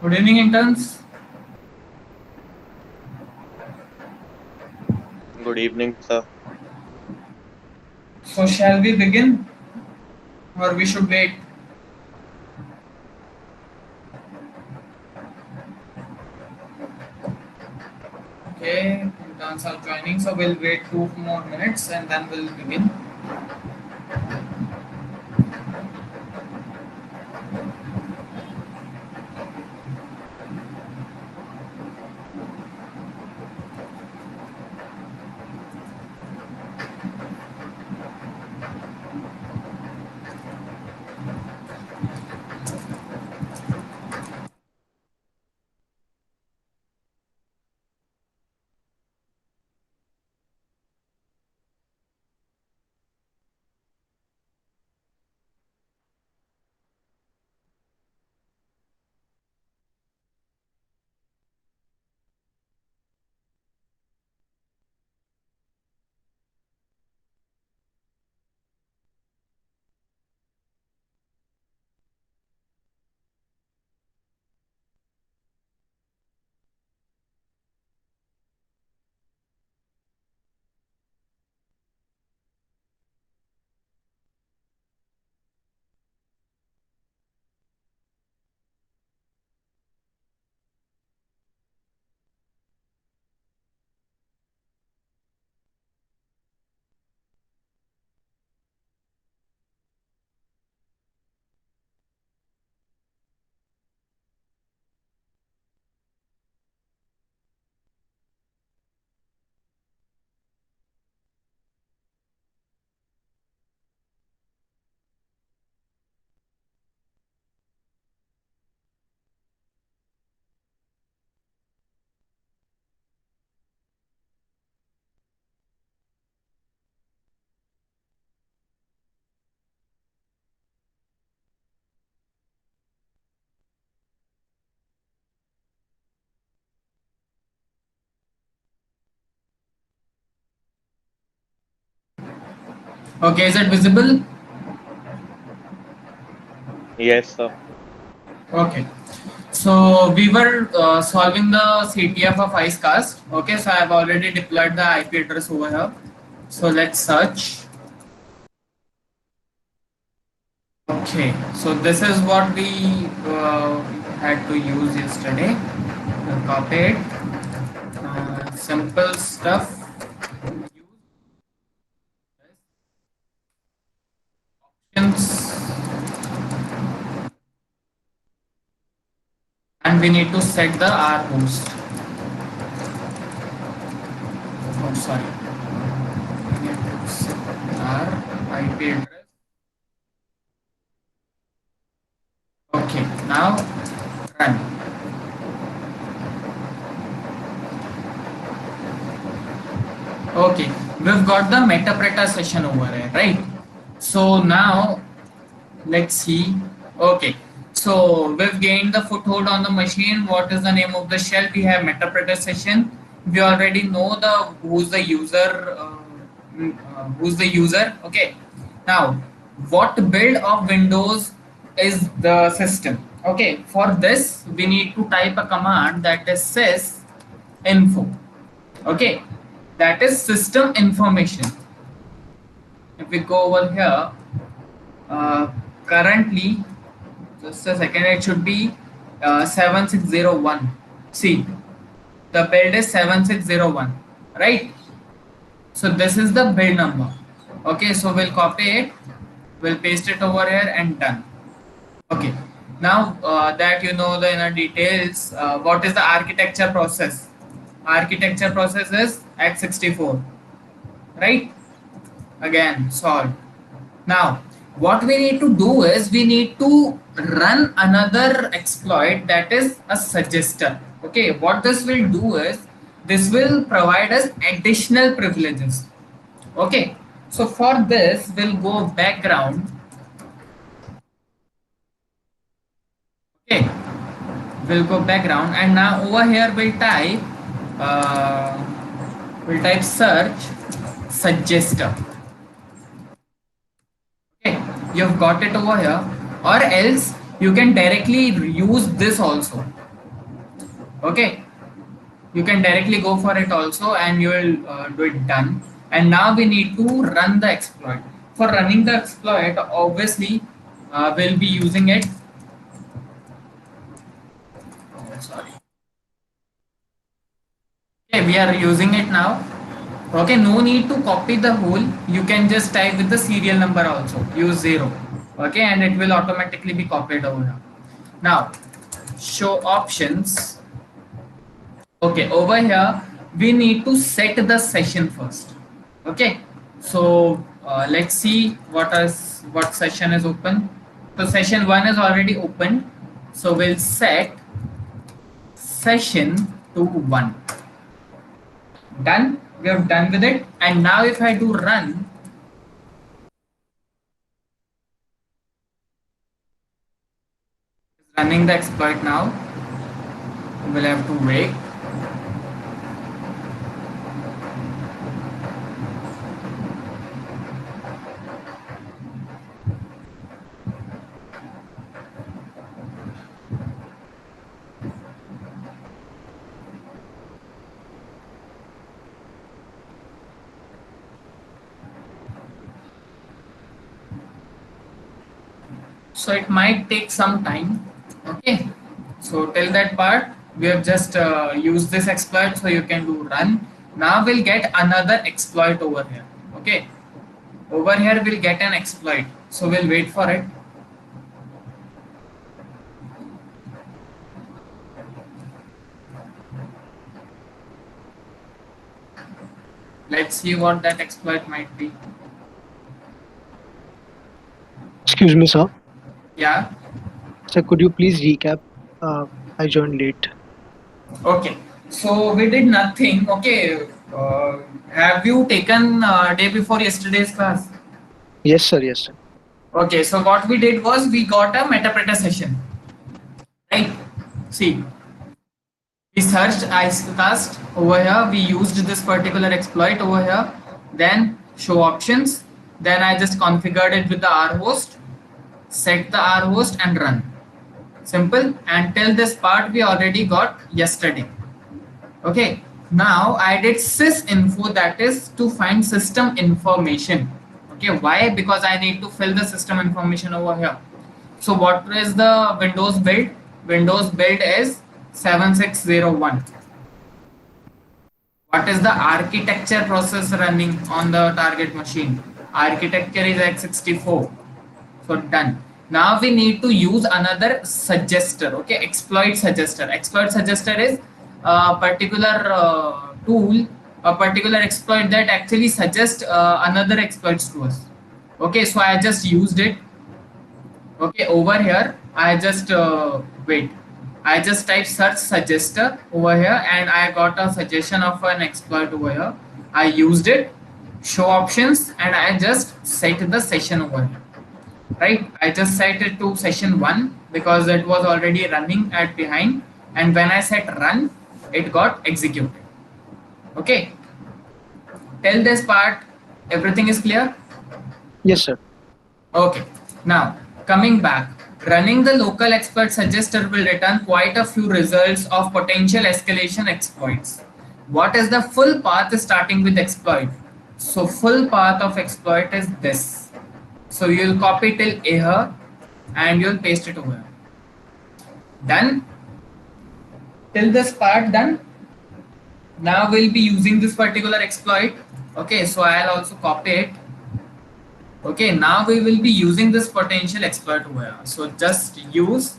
Good evening, interns. Good evening, sir. So, shall we begin or we should wait? Okay, interns are joining, so we'll wait 2 more minutes and then we'll begin. Okay, is it visible? Yes, sir. Okay. So, we were solving the CTF of IceCast. Okay, so I've already deployed the IP address over here. So, let's search. Okay, so this is what we had to use yesterday. We'll copy it. Simple stuff. Options, and we need to set the R host. Oh, sorry. We need to set our IP address. Okay, now run. Okay, we've got the Metapreta session over here, right? So now let's see. Okay, so we've gained the foothold on the machine. What is the name of the shell? We have Metapreta session. We already know the who's the user. Who's the user? Okay. Now, what build of Windows is the system? Okay. For this, we need to type a command that is sys info. Okay, that is system information. If we go over here, uh, currently, just a second, it should be 7601. See, the build is 7601, right? So this is the build number. Okay, so we'll copy it, we'll paste it over here and done. Okay, now that you know the inner details, what is the architecture process? Architecture process is x64, right? Again solved. Now what we need to do is we need to run another exploit, that is a suggester. Okay, what this will do is this will provide us additional privileges. Okay, so for this we'll go background. Okay, we'll go background and now over here uh, we'll type search suggester. Okay, you've got it over here, or else you can directly use this also. Okay, you can directly go for it also, and you will do it done. And now we need to run the exploit. For running the exploit, obviously, we'll be using it. Oh, sorry. Okay, we are using it now. Okay, no need to copy the whole. You can just type with the serial number also. Use 0. Okay, and it will automatically be copied over here. Now, show options. Okay, over here we need to set the session first. Okay, so let's see what session is open. So session 1 is already open. So we'll set session to 1. Done. We have done with it. And now if I do run, running the exploit now. We'll have to wait. So it might take some time. Okay. So till that part, we have just used this exploit, so you can do run. Now we'll get another exploit over here. Okay. Over here we'll get an exploit. So we'll wait for it. Let's see what that exploit might be. Excuse me, sir. Yeah. Sir, could you please recap? I joined late. Okay. So we did nothing. Okay. Have you taken day before yesterday's class? Yes, sir. Yes, sir. Okay. So what we did was we got a metapreta session. Right. See, we searched Icecast over here. We used this particular exploit over here. Then show options. Then I just configured it with the rhost, set the rhost and run. Simple. And till this part we already got yesterday. Okay. Now I did sysinfo, that is to find system information. Okay. Why? Because I need to fill the system information over here. So what is the Windows build? Windows build is 7601. What is the architecture process running on the target machine? Architecture is x64. So done. Now we need to use another suggester. Okay, exploit suggester. Exploit suggester is a particular tool, a particular exploit that actually suggests another exploits to us. Okay, so I just used it. Okay, over here I just wait. I just type search suggester over here and I got a suggestion of an exploit over here. I used it, show options, and I just set the session over here. Right, I just set it to session 1 because it was already running at behind, and when I set run, it got executed. Okay, till this part everything is clear. Yes, sir. Okay, now coming back, running the local exploit suggester will return quite a few results of potential escalation exploits. What is the full path starting with exploit? So full path of exploit is this. So you'll copy till here and you'll paste it over. Done. Till this part done. Now we'll be using this particular exploit. Okay, so I'll also copy it. Okay, now we will be using this potential exploit over here. So just use.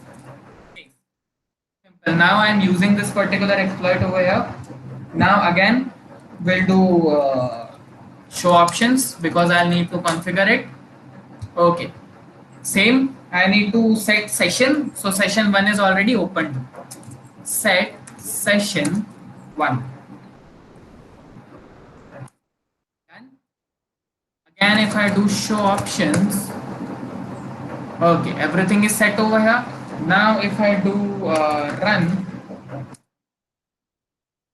Simple. Now I'm using this particular exploit over here. Now again, we'll do show options because I'll need to configure it. Okay, same. I need to set session. So session 1 is already opened. Set session 1. Again, if I do show options, okay, everything is set over here. Now if I do run,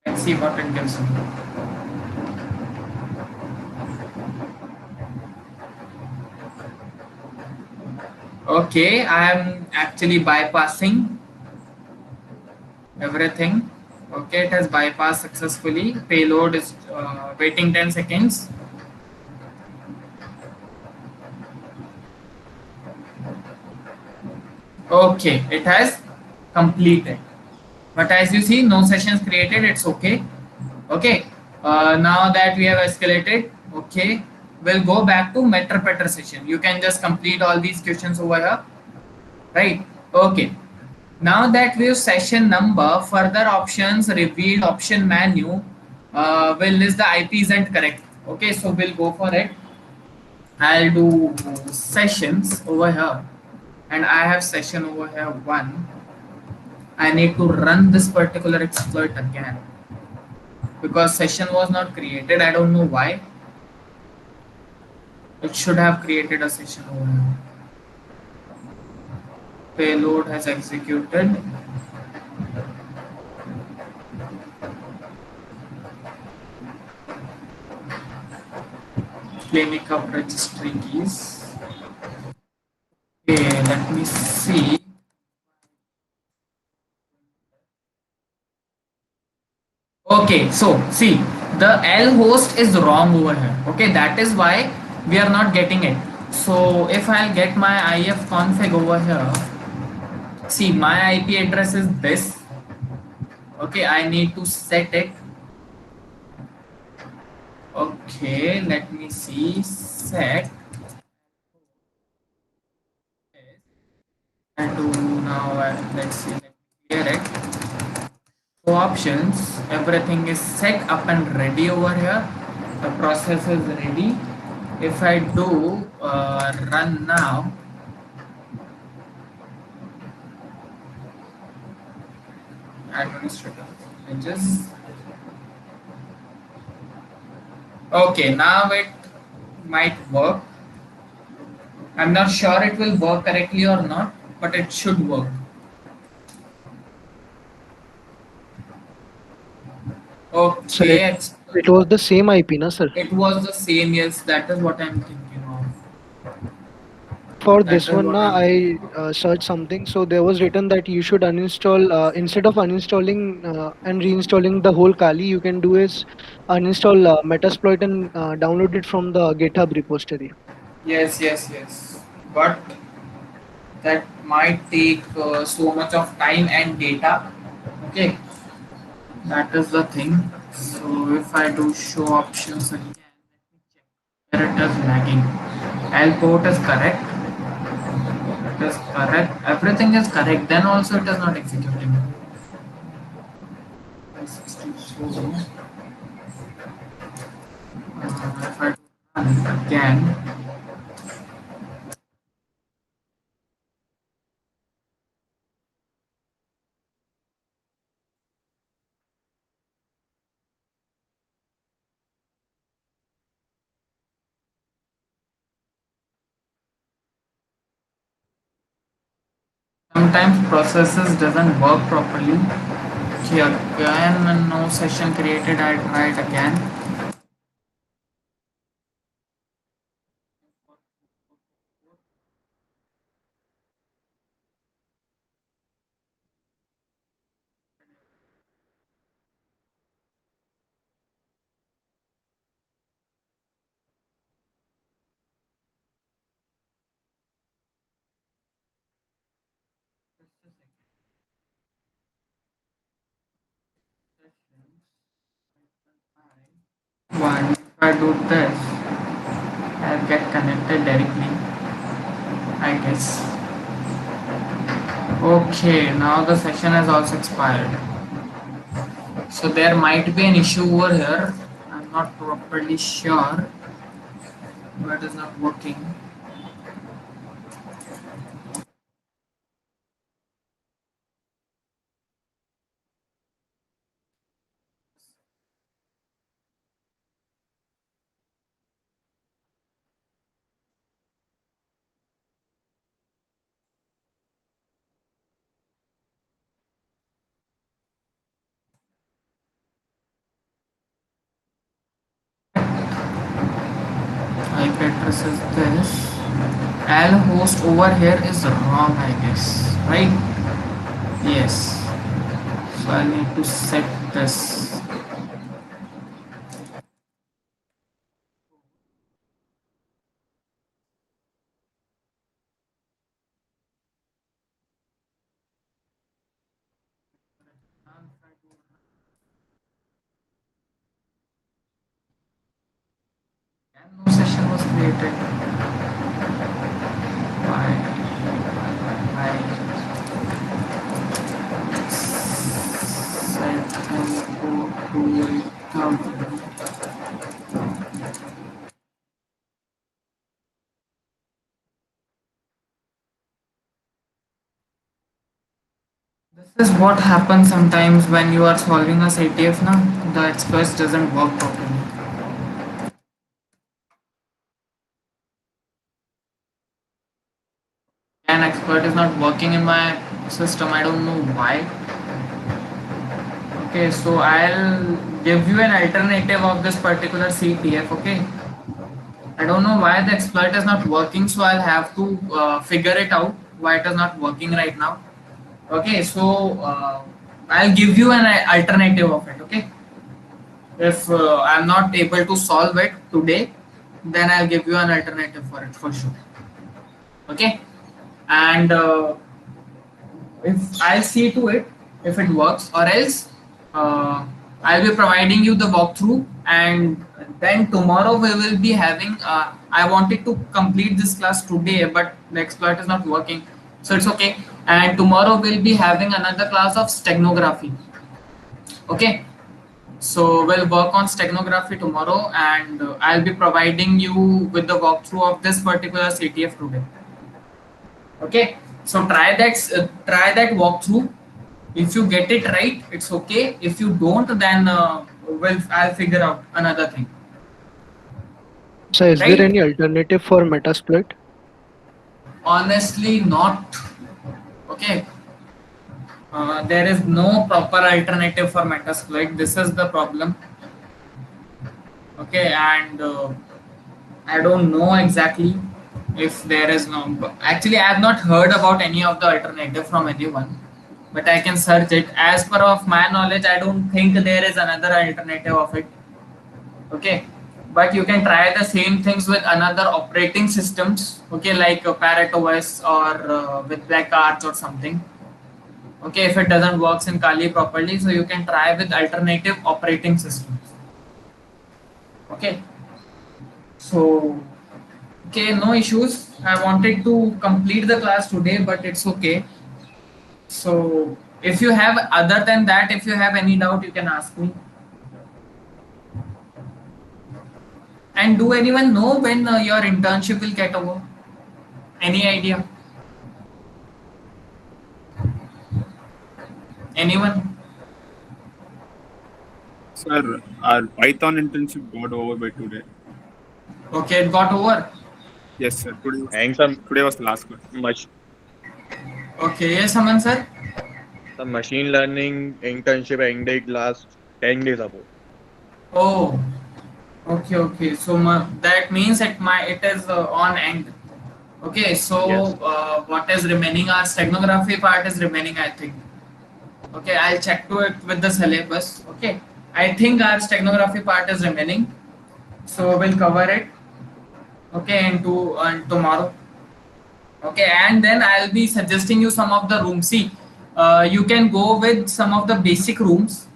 let's see what it gives me. Okay, I am actually bypassing everything. Okay, it has bypassed successfully. Payload is waiting 10 seconds. Okay, it has completed. But as you see, no sessions created. It's okay. Okay. Now that we have escalated, okay, we'll go back to Meter session. You can just complete all these questions over here, right? Okay. Now that we have session number, further options revealed option menu will list the IP isn't correct. Okay, so we'll go for it. I'll do sessions over here, and I have session over here one. I need to run this particular exploit again because session was not created. I don't know why. It should have created a session over here. Payload has executed. Claiming up registry keys. Okay, let me see. Okay, so see, the L host is wrong over here. Okay, that is why we are not getting it. So if I'll get my IF config over here, see my IP address is this. Okay, I need to set it. Okay, let me see. Set. And do now. Let's see. Let me clear it. So options. Everything is set up and ready over here. The process is ready. If I do run now, administrator changes. Okay, now it might work. I'm not sure it will work correctly or not, but it should work. Sir, Okay, it was the same IP, na sir? it was the same. Yes, that is what I'm thinking of. For That this is one, what na, I'm. I searched something. So there was written that you should uninstall instead of uninstalling and reinstalling the whole Kali, you can do is uninstall Metasploit and download it from the GitHub repository. Yes, yes, yes. But that might take so much of time and data. Okay, that is the thing. So if I do show options again, here it is lagging. L port is correct. It is correct. Everything is correct. Then also it is not executing. 562. If I run again, sometimes processes doesn't work properly. Okay, again no session created. I tried again. One, if I do this, I'll get connected directly, I guess. Okay, now the session has also expired. So there might be an issue over here. I'm not properly sure, but it's not working. IP address is this. L host over here is wrong, I guess. Right? Yes. So I need to set this. And no session was created. Why? I said to This is what happens sometimes when you are solving a CTF now. The express doesn't work properly. An expert is not working in my system. I don't know why. Okay, so I'll give you an alternative of this particular CTF. Okay, I don't know why the exploit is not working, so I'll have to figure it out why it is not working right now. Okay, so I'll give you an alternative of it. Okay, if I'm not able to solve it today, then I'll give you an alternative for it for sure. Okay, and if I'll see to it if it works, or else uh, I'll be providing you the walkthrough, and then tomorrow we will be having. I wanted to complete this class today, but the exploit is not working, so it's okay. And tomorrow we'll be having another class of steganography. Okay, so we'll work on steganography tomorrow, and I'll be providing you with the walkthrough of this particular CTF today. Okay, so try that walkthrough. If you get it right, it's okay. If you don't, then I'll figure out another thing. So is there Right? any alternative for Metasploit? Honestly, not. Okay. There is no proper alternative for Metasploit. This is the problem. Okay, and I don't know exactly if there is no. Actually, I have not heard about any of the alternative from anyone, but I can search it. As per of my knowledge, I don't think there is another alternative of it. Okay, but you can try the same things with another operating systems. Okay, like Parrot OS or with Black Arch or something. Okay, if it doesn't works in Kali properly, so you can try with alternative operating systems. Okay, so okay, no issues. I wanted to complete the class today, but it's okay. So if you have other than that, if you have any doubt, you can ask me. And do anyone know when your internship will get over? Any idea? Anyone? Sir, our Python internship got over by today. Okay, it got over. Yes, sir. And some Today was the last class. Okay, yes, Aman sir. some machine learning internship ended last 10 days ago. Oh, okay. So that means it is on end. Okay, so Yes. what is remaining? Our steganography part is remaining, I think. Okay, I'll check to it with the syllabus. Okay, I think our steganography part is remaining, so we'll cover it. Okay, and tomorrow. Okay, and then I'll be suggesting you some of the rooms. See, you can go with some of the basic rooms.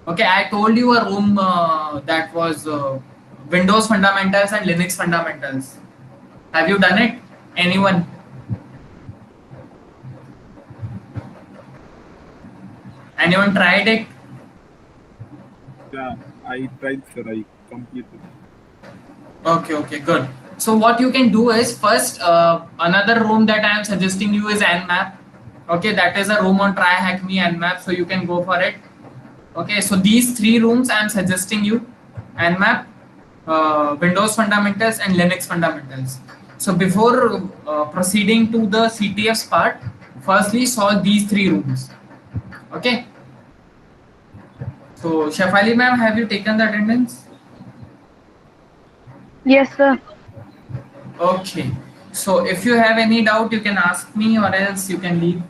Okay, I told you a room that was Windows fundamentals and Linux fundamentals. Have you done it? Anyone? Anyone tried it? Yeah, I tried, sir. I completed. Okay, good. So what you can do is first another room that I am suggesting you is Nmap. Okay, that is a room on TryHackMe Nmap, so you can go for it. Okay, so these three rooms I am suggesting you: Nmap, Windows fundamentals, and Linux fundamentals. So before proceeding to the CTFs part, firstly solve these three rooms. Okay. So Shafali ma'am, have you taken the attendance? Yes, sir. Okay. So if you have any doubt, you can ask me, or else you can leave.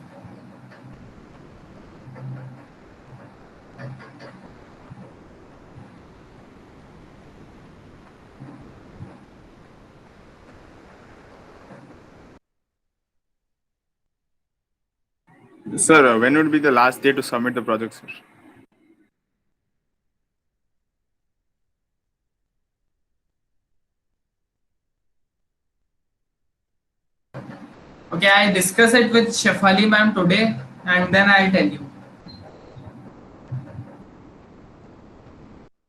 Sir, when would be the last day to submit the project, sir? Okay, I discuss it with Shefali ma'am today, and then I'll tell you.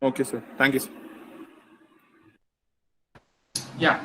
Okay, sir. Thank you, sir. Yeah.